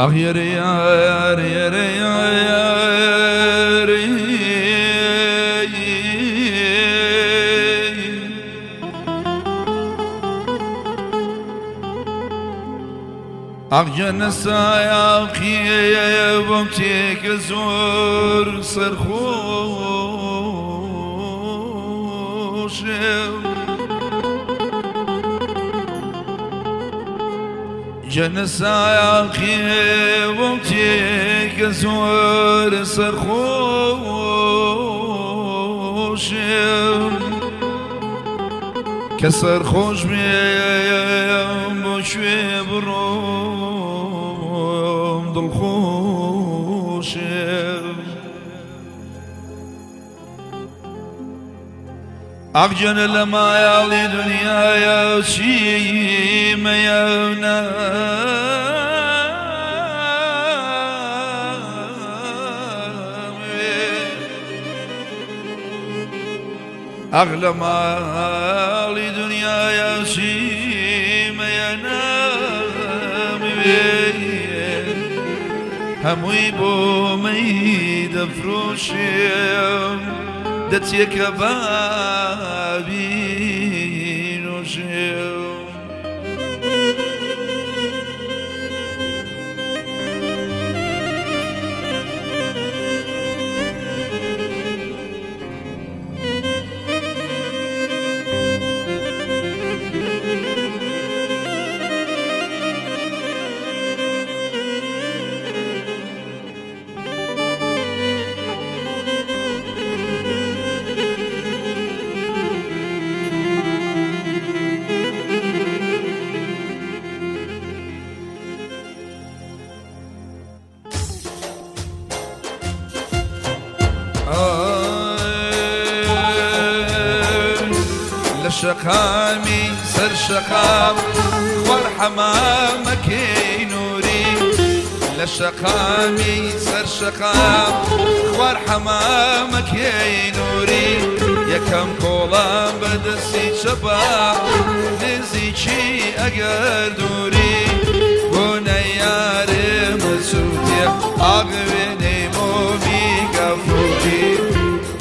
أغير يا أغجن سايقي بمتيك زور صرخوش جن سايقي بمتيك زور صرخوش كسر خوش بيم بشوي بروم دل خوش أغجن لما يالي دنيا يا شي ما يونا أغلى مالي دنيا يا شيم يا نامي هموي بو ميد فروشيم دتيك بابي نوشيم شقامي سر شقام وارحمامك نوري لشقامي سر شقام وارحمامك نوري يا كم كولام بدسي شباب نزيشي اقر دوري ونياري مسوتي اغبني مومي قفوري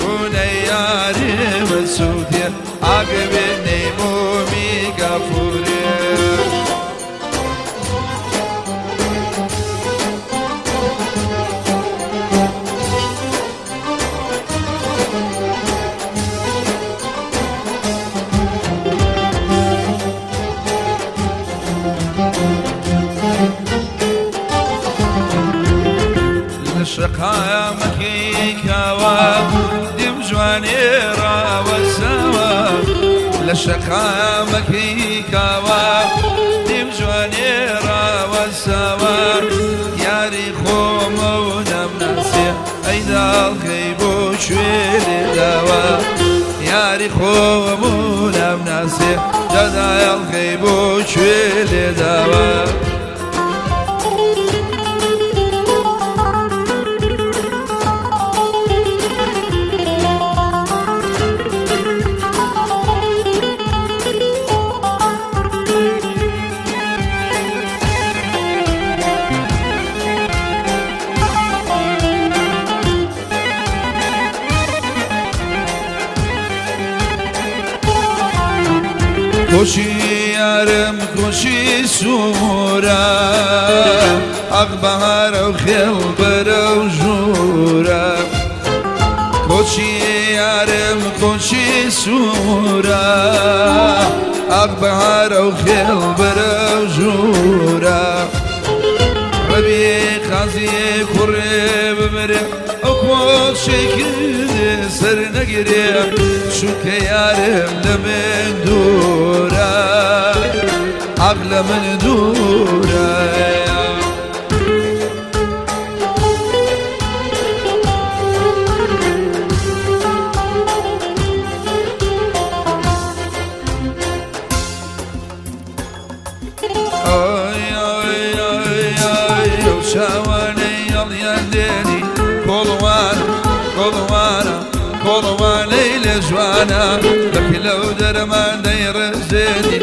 ونياري مسوتي أقبلني مومي قفوري للشقايا مكيكا ودم جواني راوى سوا للشقايا مكيكا ودم جواني راوى سوا ياري خومونا مناسي ايدا الخيبو شويل دوا ياري خومونا مناسي جدا الخيبو شويل دوا كوشي يارم كوشي سورة أغبار وخلبر وجورة كوشي يارم كوشي سورة أغبار وخلبر وجورة ربي خازي قرب مرح أكوال شكل سر نقرب شو كيارم لمن دورة أغلى من دورة شواني يليديني كل واني لجوانا لك لو درمان دير زيني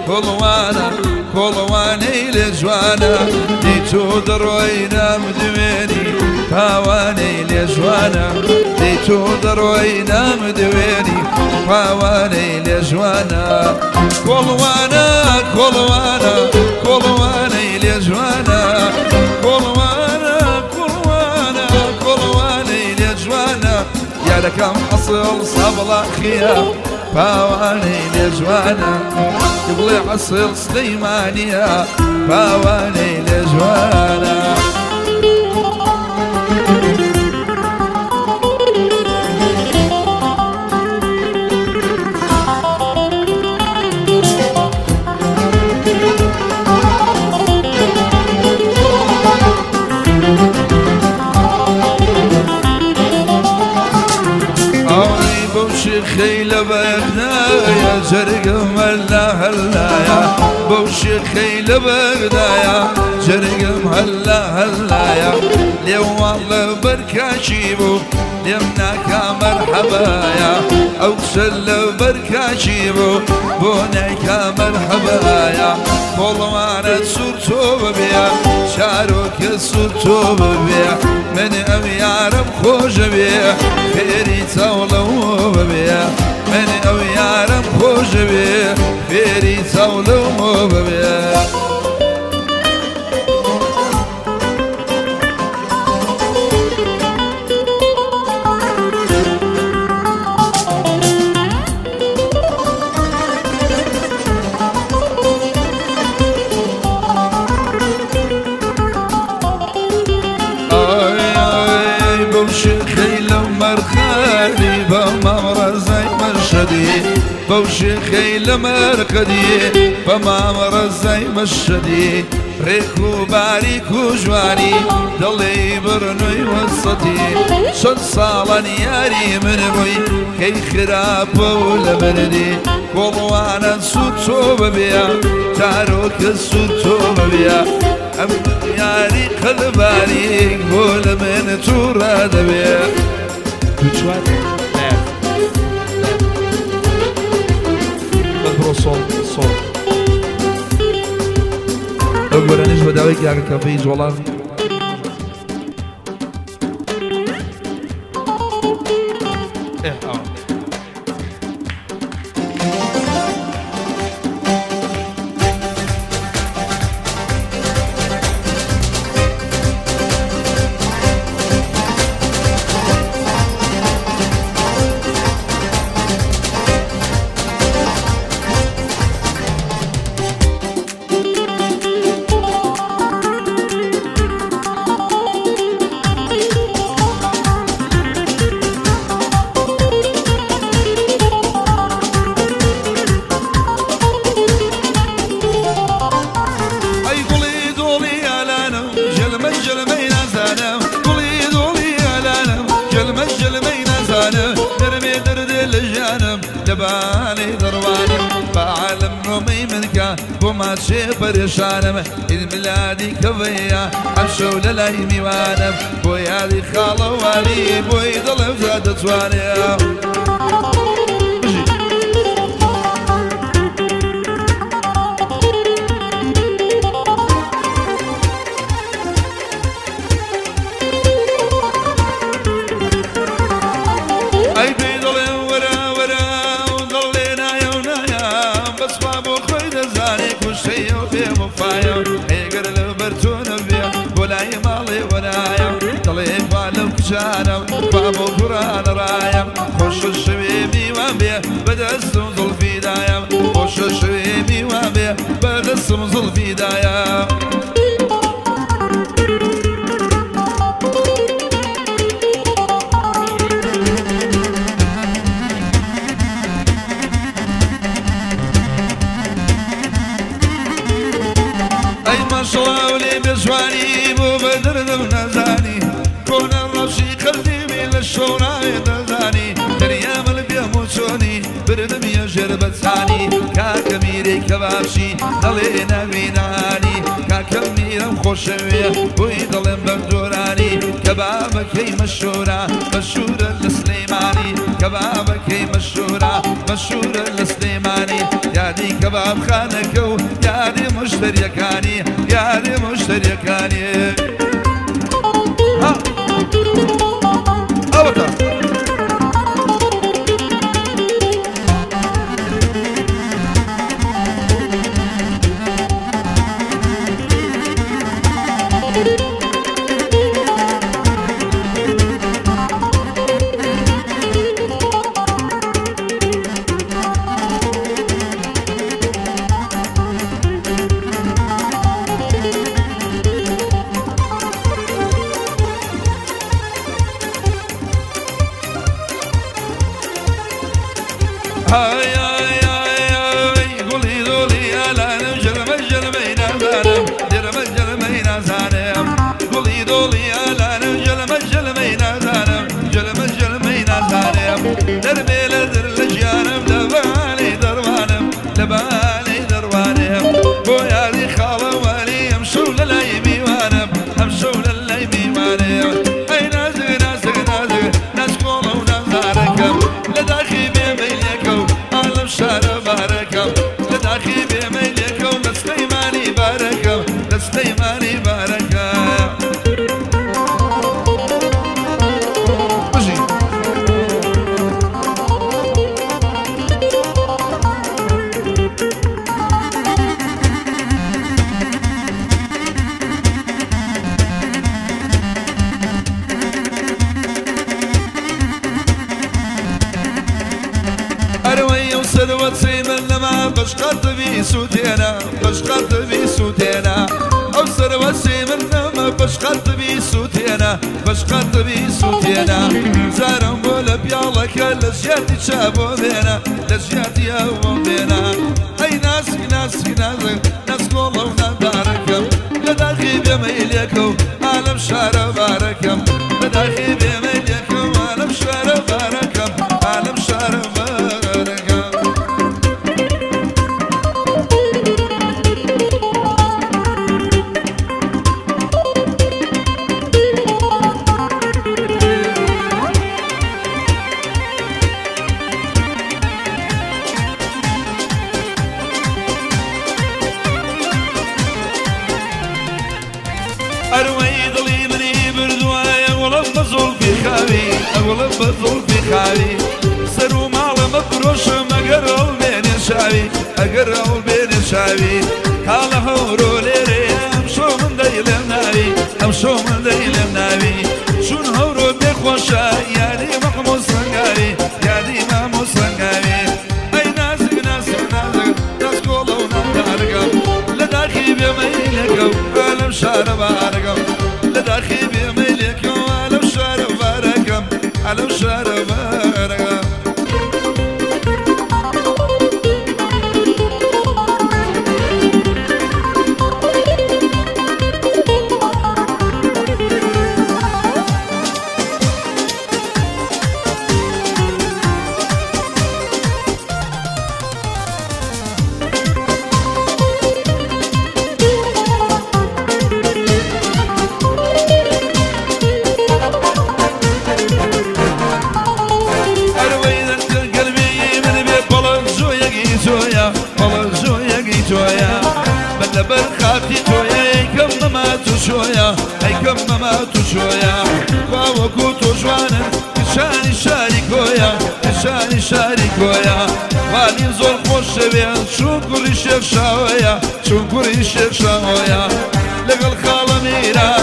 كلوانا كلواني لجوانا ديتو دروينا مدويني باواني لجوانا ديتو دروينا مدويني باواني لجوانا كلوانا كلوانا كلواني لجوانا كلوانا كلوانا كلواني لجوانا يا لكم أصل صبلا خيا باواني لجوانا قبل عصر سليمانية باواني لجوانا خيل بغدايا جرق مهلا هلايا بوشي خيل بغدايا جرق مهلا هلايا ليو والله بركة شيبو ليمناك مرحبايا اوصل بركة شيبو بونيك مرحبايا والله سورتو ببيا شاروك سورتو ببيا من أميارم خوش بيا خيري تولو ببيا من أميارم خوش بيا خيري تولو ببيا بوشي خيل مرقدي بمامر زي مشدي ريكو باريكو جواني ضلي برنوي وسطي شن صالن ياري من بوي كي خراب ولا بردي والوانا سوتو ببيا تاروك سوتو ببيا ام ياري قلباري ولا من تورا دبيا صوت صوت أقول أنا إيش بداويك يا كافيز والله دباني درواني بعالم رومي منك وما شي برشانم إذ ميلادي كفيا عشو للاي ميوانم بويا دي خالو والي بوي ضلف زاد تواني جانم بابو قران رايم خوش الشبيبي وبيه بدستم ظلفي دايم خوش الشبيبي وبيه بدستم ظلفي دايم اي ما شاء الله ولي بجواني بو بدر نزاني كون الرشي قلبي من الشوراي دزاني دريام البيموتوني بردم يجر بتساني كاكميري كبابشي دلينا بيناني كاكميرم خوشوية ويدلم بردوراني كبابكي مشهورة مشهورة السليماني كبابكي مشهورة مشهورة السليماني يا دي كباب قوتابخانەکە و یاری مشتریەکانی یاری مشتریەکانی ئەوەتە هاي هاي هاي قولي دولي أنا جلمة جلمين زانم جلمة جلمين زانم قولي دولي أنا جلمة جلمين زانم جلمة جلمين زانم دربي لدر لجانم لبالي دروانم لبالي دروانم بويا لي خالة والي امشوا للايمي وانم امشوا للايمي وانم اي نازق نازق نازق ناس قولوا ونزاركم لداخي شارع باركم لداخي بميلكم لسليماني باركم لسليماني باركم بجي سدوت سيمن لما بشقرت بيسوتينا بشقرت بيسوتينا أو سدوت سيمن لما بشقرت بيسوتينا بشقرت بيسوتينا زارم ولا بيالك لسياتي شابو بينا لسياتي يابو بينا أي ناس ناس ناس ناس قولوا نداركم لداخي بميليكم عالم شارع باركم لداخي بميليكم عالم شارع باركم عالم شارع باركم أروي ضلي مني بردوايا أغلب بزول في خاوي أغلب بزول في خاوي سرو مال مفروش مقرل بين شاوي أقرل بين شاوي قال هورو ليري أمشو من ديل الناوي أمشو من ديل الناوي شون هورو بيخوشا يعني محمود سنقاوي يعني محمود سنقاوي أي ناسك ناسك ناسك ناس قولوا نتارقم لداخي بميلكم عالم شارع باركم لداخي بميلكم عالم شارع باركم عالم شارع باركم برخاتي تويا كم ما تشويا اي كم ما تشويا واوكو تشوانا كشاني شاركويا كشاني شاركويا والي زور خوش بيان شكر الشيخ شاويا شكر الشيخ شاويا لقى الخالة ميرا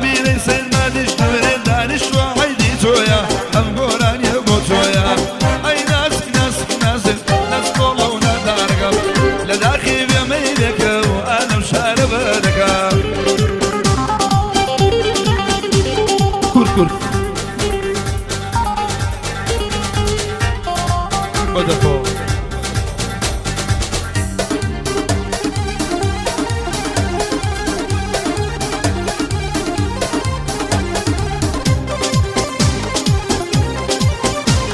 ميرا سين ما ديش نورين دانش وعيدي تويا ام قولان يبو تويا اي ناس ناس ناس ناس قولوا ندارقا لداخي بيميلك وانا مشارب لك كور كور بدفو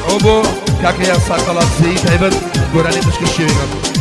اوبو كاكيا ساقلات زي تايبت قراني مشكل شيرينات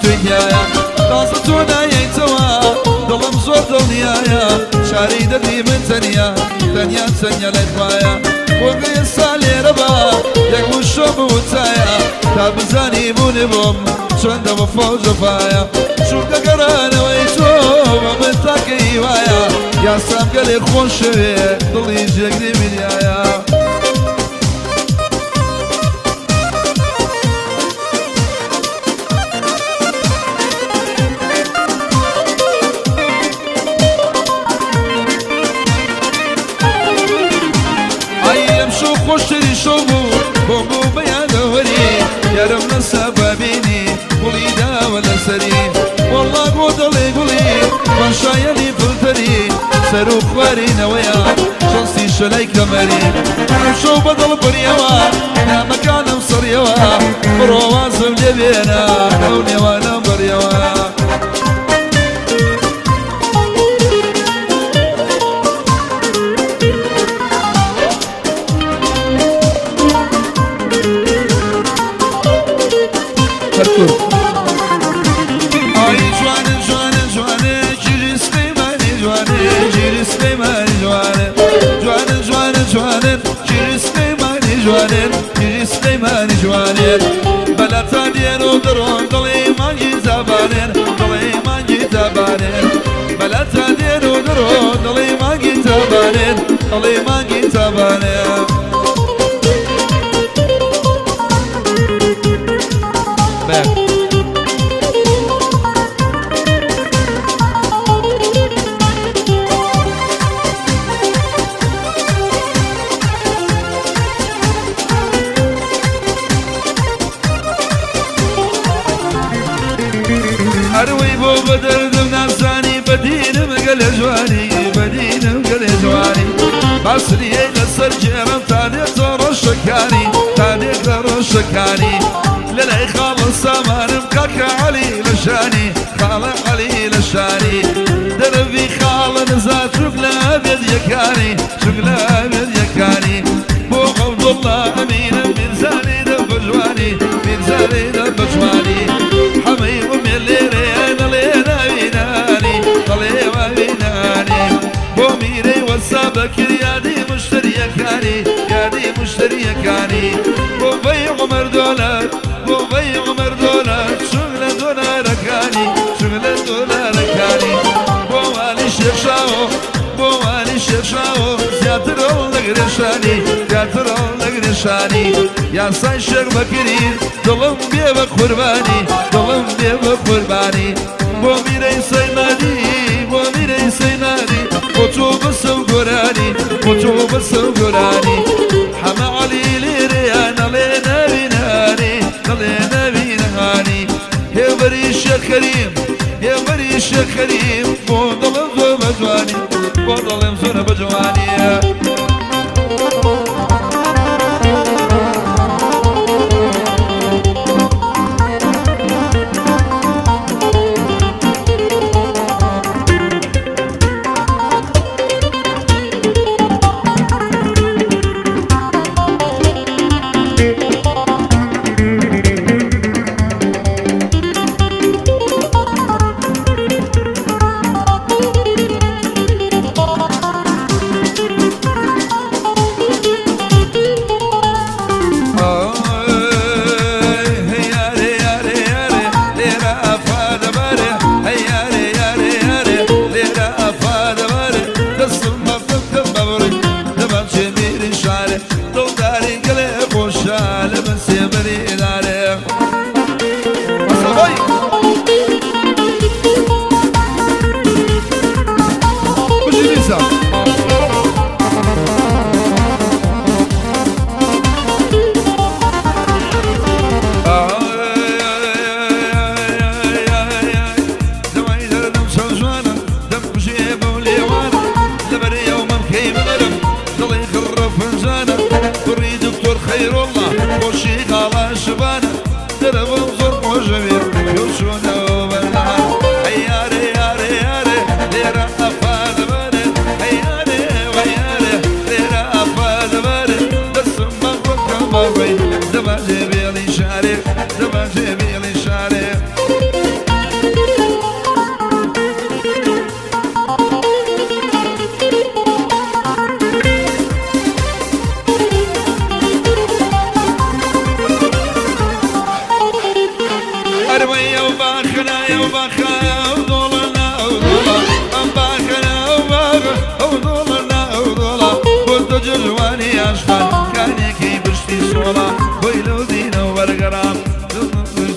تويتيايا تاسطونا يتوا ظلم زور دنيايا شاري ددي من ثانية ثانية لإخوايا وقي الصالي ربا يقوى الشوب وتايا تابزاني بوني بوم شون دم فوق جفايا شو كقرانا ويتوب من تاكي وايا يا سام قالي خوش ضلي جاكدي من يايا خوشتری شوبو بومو بیان دوری یارم نسبابینی قولی دا ولا سری والله قدلی قولی باشایلی فلتری سرو خواری نویا شخصی شلی کمری شو بدل بریوا نمکانم سریوا بروازم جبینا نونی وانا بریوا Ay juane juane juane Jiri Slimani juane Jiri Slimani juane Juane juane juane Jiri Slimani juane Jiri Slimani juane Balata diero daron Dali mangi tabanen Dali mangi tabanen Balata diero daron Dali mangi tabanen Dali mangi tabanen أروي بو بدردم نفساني بدينم قل جواني بدينم قل جواني بصري إلى السرجيرم تاني ترى الشكاني تاني ترى الشكاني للي خالص سمانم كاكا علي لشاني خالق علي لشاني دربي خال نزات شغلة بيد يكاني شغلة بيد يكاني بو عبد الله أمين من زاني دب جواني من زاني دب جواني حمي أمي الليلة بكر يادي مشتري كاني يادي مشتري كاني بو بيع عمر دولار بو بيع عمر دولار شغل دولار كاني شغل دولار كاني بو والي الشيخ شاو بو والي الشيخ شاو زيادر لقرشاني زيادر لقرشاني يا ساي الشيخ بكرين ظلم بيبك قرباني ظلم بيبك قرباني بو ميري سينادي بو ميري سينادي بوتو بسو قراني بوتو بسو قراني حما علي ليريانا لينا بيناني لينا بيناني يا بري الشيخ كريم يا بري الشيخ كريم بوضل مزو بجواني بوضل مزو بجواني وبخا ودولنا ودولا بخا ودولنا ودولا قلت جواني أشخال كاني كي برشتي صولا بويلو دينا ورقرام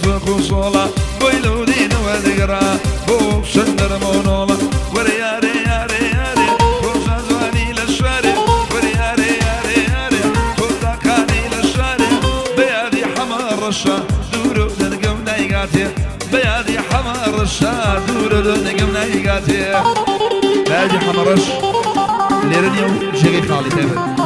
زوكو صولا بويلو دينا ورقرام بوك شندر مونولا ورياري ياري ياري روزا زواني للشارع ورياري ياري ياري خذا كاني للشارع بيادي حمار رشا دورو دنقم نايقاتي بيادي حمار رشا دورو دنقم نايقاتي بيادي حمار رش ليرنيو شيخي خالي تابع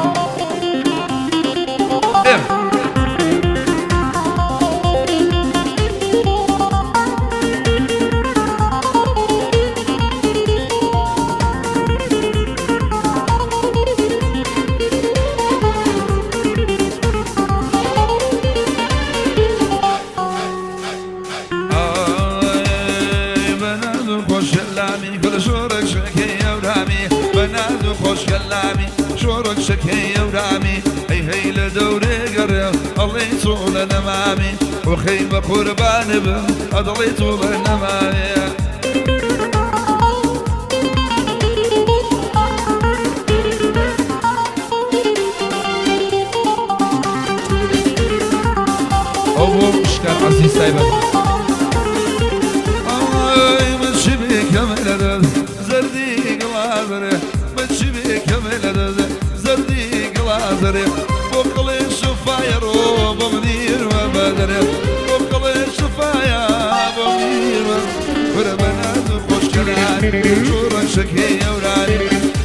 شورك شكي ورامي هي لدوري قرب الله يطول نمامي وخيمة قربان بن الله يطول نمامي أبو مشكل عزيز سايبة من شبه كمل زردي قلابره من شبه كمل زردي قلادري بقلي شفاير وبمنير وبدري بقلي شفاير وبمنير وربنات خوش كلاني شورا شكي وراني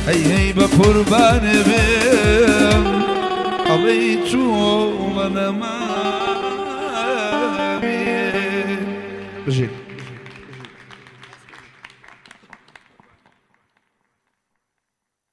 هي بقربان بيم أبيتو من مامي بجيك